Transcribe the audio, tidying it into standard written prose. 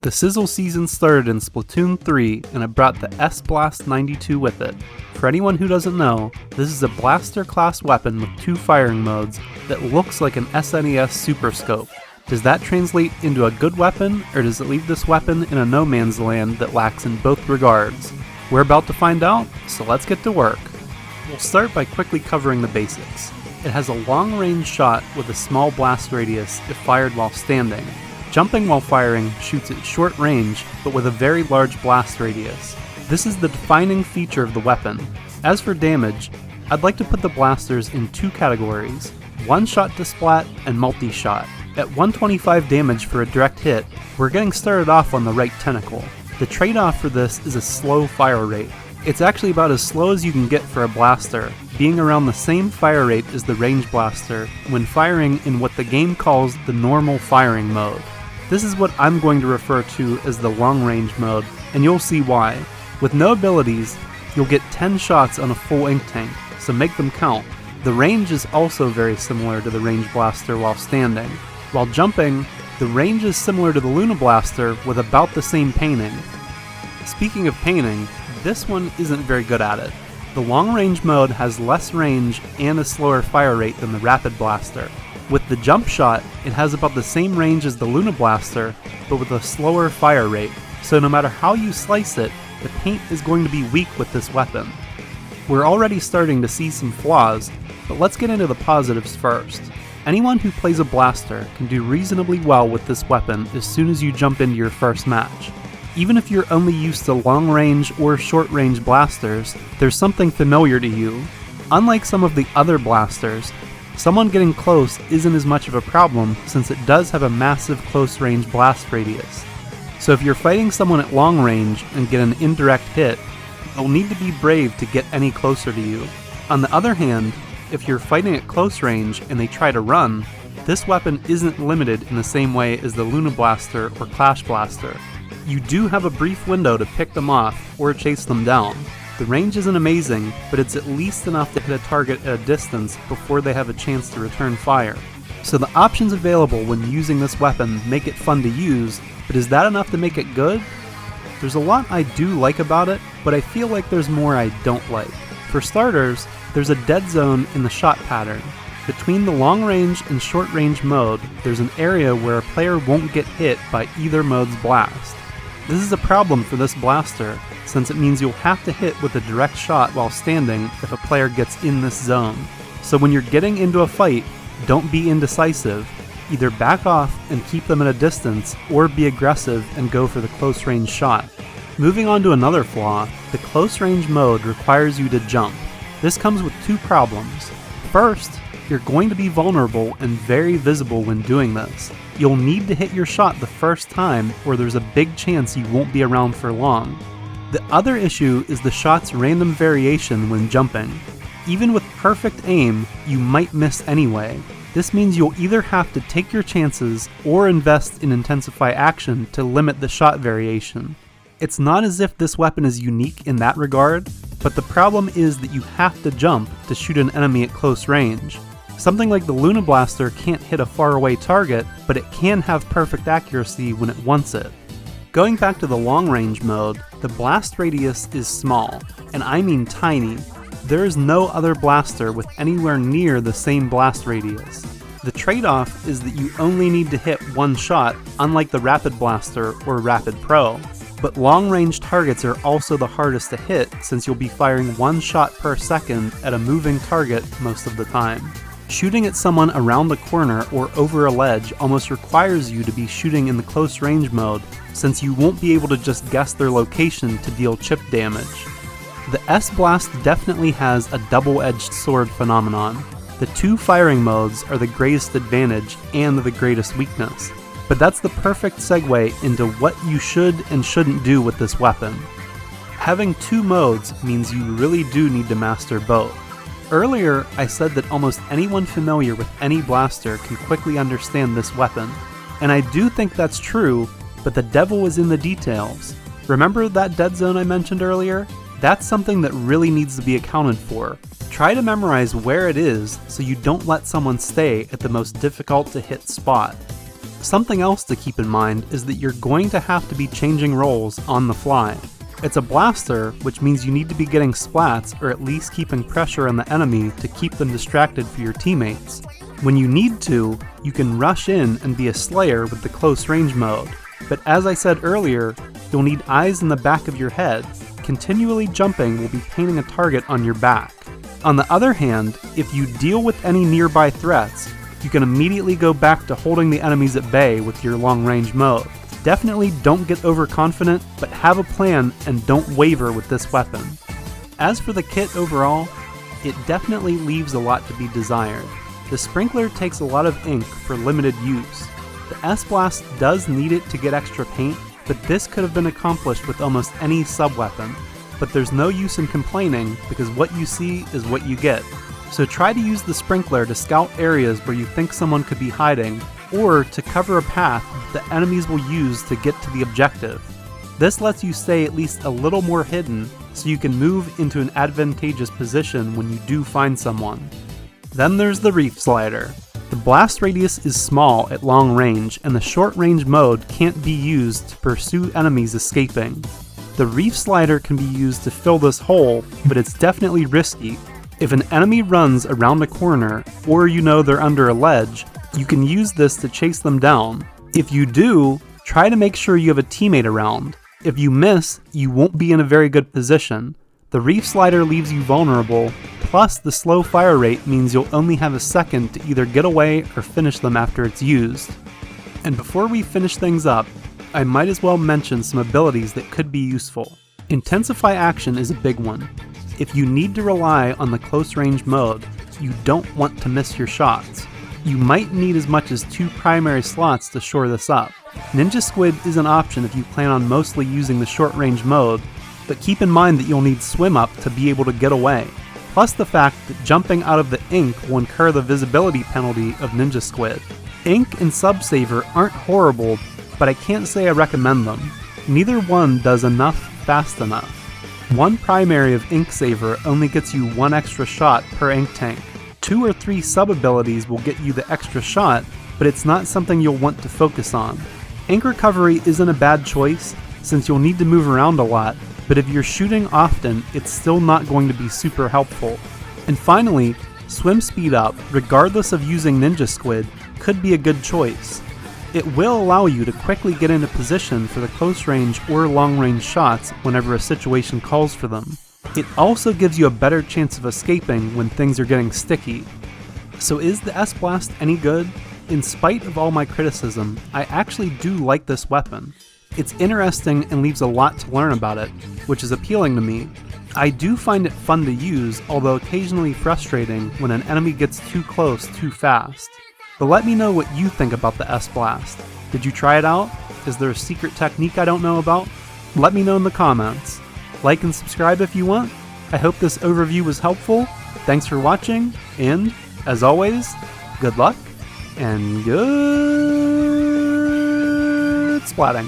The sizzle season started in Splatoon 3, and it brought the S-Blast 92 with it. For anyone who doesn't know, this is a blaster class weapon with two firing modes that looks like an SNES Super Scope. Does that translate into a good weapon, or does it leave this weapon in a no man's land that lacks in both regards? We're about to find out, so let's get to work. We'll start by quickly covering the basics. It has a long-range shot with a small blast radius if fired while standing. Jumping while firing shoots at short range, but with a very large blast radius. This is the defining feature of the weapon. As for damage, I'd like to put the blasters in two categories: one-shot to splat and multi-shot. At 125 damage for a direct hit, we're getting started off on the right tentacle. The trade-off for this is a slow fire rate. It's actually about as slow as you can get for a blaster, being around the same fire rate as the range blaster when firing in what the game calls the normal firing mode. This is what I'm going to refer to as the long range mode, and you'll see why. With no abilities, you'll get 10 shots on a full ink tank, so make them count. The range is also very similar to the range blaster while standing. While jumping, the range is similar to the Luna Blaster with about the same painting. Speaking of painting, this one isn't very good at it. The long range mode has less range and a slower fire rate than the Rapid Blaster. With the jump shot, it has about the same range as the Luna Blaster, but with a slower fire rate, so no matter how you slice it, the paint is going to be weak with this weapon. We're already starting to see some flaws, but let's get into the positives first. Anyone who plays a blaster can do reasonably well with this weapon as soon as you jump into your first match. Even if you're only used to long-range or short-range blasters, there's something familiar to you. Unlike some of the other blasters, someone getting close isn't as much of a problem since it does have a massive close-range blast radius. So if you're fighting someone at long range and get an indirect hit, you'll need to be brave to get any closer to you. On the other hand, if you're fighting at close range and they try to run, this weapon isn't limited in the same way as the Luna Blaster or Clash Blaster. You do have a brief window to pick them off or chase them down. The range isn't amazing, but it's at least enough to hit a target at a distance before they have a chance to return fire. So the options available when using this weapon make it fun to use, but is that enough to make it good? There's a lot I do like about it, but I feel like there's more I don't like. For starters, there's a dead zone in the shot pattern. Between the long range and short range mode, there's an area where a player won't get hit by either mode's blast. This is a problem for this blaster, since it means you'll have to hit with a direct shot while standing if a player gets in this zone. So when you're getting into a fight, don't be indecisive. Either back off and keep them at a distance, or be aggressive and go for the close range shot. Moving on to another flaw, the close range mode requires you to jump. This comes with two problems. First, you're going to be vulnerable and very visible when doing this. You'll need to hit your shot the first time, or there's a big chance you won't be around for long. The other issue is the shot's random variation when jumping. Even with perfect aim, you might miss anyway. This means you'll either have to take your chances or invest in intensify action to limit the shot variation. It's not as if this weapon is unique in that regard, but the problem is that you have to jump to shoot an enemy at close range. Something like the Luna Blaster can't hit a faraway target, but it can have perfect accuracy when it wants it. Going back to the long range mode, the blast radius is small, and I mean tiny. There is no other blaster with anywhere near the same blast radius. The trade-off is that you only need to hit one shot, unlike the Rapid Blaster or Rapid Pro. But long-range targets are also the hardest to hit since you'll be firing one shot per second at a moving target most of the time. Shooting at someone around the corner or over a ledge almost requires you to be shooting in the close range mode, since you won't be able to just guess their location to deal chip damage. The S-Blast definitely has a double-edged sword phenomenon. The two firing modes are the greatest advantage and the greatest weakness. But that's the perfect segue into what you should and shouldn't do with this weapon. Having two modes means you really do need to master both. Earlier, I said that almost anyone familiar with any blaster can quickly understand this weapon. And I do think that's true, but the devil is in the details. Remember that dead zone I mentioned earlier? That's something that really needs to be accounted for. Try to memorize where it is so you don't let someone stay at the most difficult to hit spot. Something else to keep in mind is that you're going to have to be changing roles on the fly. It's a blaster, which means you need to be getting splats or at least keeping pressure on the enemy to keep them distracted for your teammates. When you need to, you can rush in and be a slayer with the close range mode, but as I said earlier, you'll need eyes in the back of your head. Continually jumping will be painting a target on your back. On the other hand, if you deal with any nearby threats, you can immediately go back to holding the enemies at bay with your long range mode. Definitely don't get overconfident, but have a plan and don't waver with this weapon. As for the kit overall, it definitely leaves a lot to be desired. The sprinkler takes a lot of ink for limited use. The S-Blast does need it to get extra paint, but this could have been accomplished with almost any sub-weapon. But there's no use in complaining because what you see is what you get. So try to use the sprinkler to scout areas where you think someone could be hiding, or to cover a path that the enemies will use to get to the objective. This lets you stay at least a little more hidden, so you can move into an advantageous position when you do find someone. Then there's the Reef Slider. The blast radius is small at long range, and the short range mode can't be used to pursue enemies escaping. The Reef Slider can be used to fill this hole, but it's definitely risky. If an enemy runs around a corner, or you know they're under a ledge, you can use this to chase them down. If you do, try to make sure you have a teammate around. If you miss, you won't be in a very good position. The Reef Slider leaves you vulnerable, plus the slow fire rate means you'll only have a second to either get away or finish them after it's used. And before we finish things up, I might as well mention some abilities that could be useful. Intensify Action is a big one. If you need to rely on the close range mode, you don't want to miss your shots. You might need as much as 2 primary slots to shore this up. Ninja Squid is an option if you plan on mostly using the short range mode, but keep in mind that you'll need Swim Up to be able to get away. Plus the fact that jumping out of the ink will incur the visibility penalty of Ninja Squid. Ink and Subsaver aren't horrible, but I can't say I recommend them. Neither one does enough fast enough. One primary of Ink Saver only gets you 1 extra shot per ink tank. 2 or 3 sub-abilities will get you the extra shot, but it's not something you'll want to focus on. Ink Recovery isn't a bad choice, since you'll need to move around a lot, but if you're shooting often, it's still not going to be super helpful. And finally, Swim Speed Up, regardless of using Ninja Squid, could be a good choice. It will allow you to quickly get into position for the close range or long range shots whenever a situation calls for them. It also gives you a better chance of escaping when things are getting sticky. So is the S-Blast any good? In spite of all my criticism, I actually do like this weapon. It's interesting and leaves a lot to learn about it, which is appealing to me. I do find it fun to use, although occasionally frustrating when an enemy gets too close too fast. But let me know what you think about the S-Blast. Did you try it out? Is there a secret technique I don't know about? Let me know in the comments. Like and subscribe if you want. I hope this overview was helpful. Thanks for watching, and, as always, good luck, and good splatting.